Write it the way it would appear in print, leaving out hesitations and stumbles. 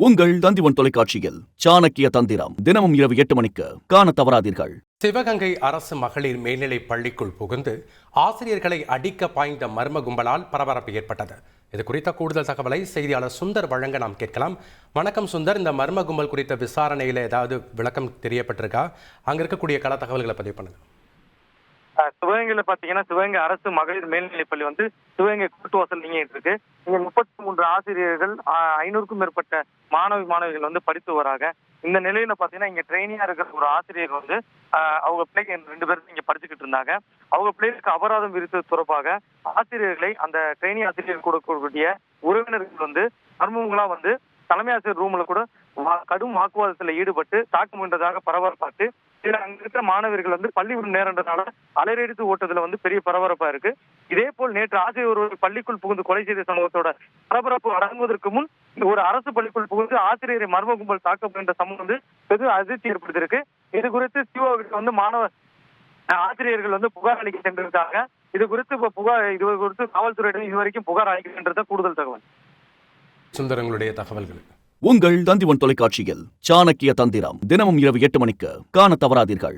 உங்கள் தந்திவன் தொலைக்காட்சியில் சாணக்கிய தந்திரம் தினமும் இரவு 8 மணிக்கு காண தவறாதீர்கள். சிவகங்கை அரசு மகளிர் மேல்நிலைப் பள்ளிக்குள் புகுந்து ஆசிரியர்களை அடிக்க பாய்ந்த மர்ம கும்பலால் பரபரப்பு ஏற்பட்டது. இது குறித்த கூடுதல் தகவலை செய்தியாளர் சுந்தர் வழங்க நாம் கேட்கலாம். வணக்கம் சுந்தர், இந்த மர்ம கும்பல் குறித்த விசாரணையில் ஏதாவது விளக்கம் தெரியப்பட்டிருக்கா? அங்க இருக்கக்கூடிய கள தகவல்களை பதிவு பண்ணுங்க. சிவகங்கையில பாத்தீங்கன்னா சிவகங்கை அரசு மகளிர் மேல்நிலைப்பள்ளி சிவகங்கை கூட்டுவாசல் இயங்கிட்டு இருக்கு. இங்க 33 ஆசிரியர்கள் 500க்கும் மேற்பட்ட மாணவிகள் படித்து வராங்க. இந்த நிலையில பாத்தீங்கன்னா இங்க ட்ரெயினியா இருக்கிற ஒரு ஆசிரியர் அவங்க பிள்ளைங்க 2 பேரும் இங்க படிச்சுக்கிட்டு இருந்தாங்க. அவங்க பிள்ளைகளுக்கு அபராதம் விதித்தது தொடர்பாக ஆசிரியர்களை அந்த ட்ரெயினி ஆசிரியர் கொடுக்கக்கூடிய உறவினர்கள் மர்மங்களா தலைமை ஆசிரியர் ரூம்ல கூட கடும் வாக்குவாதத்துல ஈடுபட்டு தாக்க முயன்றதாக பரபரப்பாட்டு அங்க இருக்கிற மாணவர்கள் பள்ளி நேரன்றதுனால அலையடித்து ஓட்டத்துல பெரிய பரபரப்பா இருக்கு. இதே போல் நேற்று ஆசிரியர் ஒருவர் பள்ளிக்குள் புகுந்து கொலை செய்த சம்பவத்தோட பரபரப்பு அடங்குவதற்கு முன் ஒரு அரசு பள்ளிக்குள் புகுந்து ஆசிரியரை மர்ம கும்பல் தாக்க முயன்ற சம்பவம் பெரும் அதிர்ச்சி ஏற்படுத்தியிருக்கு. இது குறித்து சிஓ மாணவ ஆசிரியர்கள் புகார் அளிக்க சென்றிருக்காங்க. இது குறித்து காவல்துறையிடம் இதுவரைக்கும் புகார் அளிக்கின்றத கூடுதல் தகவல். சுந்தரங்களுடைய தகவல்கள். உங்கள் தந்திவன் தொலைக்காட்சியில் சாணக்கிய தந்திரம் தினமும் இரவு 8 மணிக்கு காண தவறாதீர்கள்.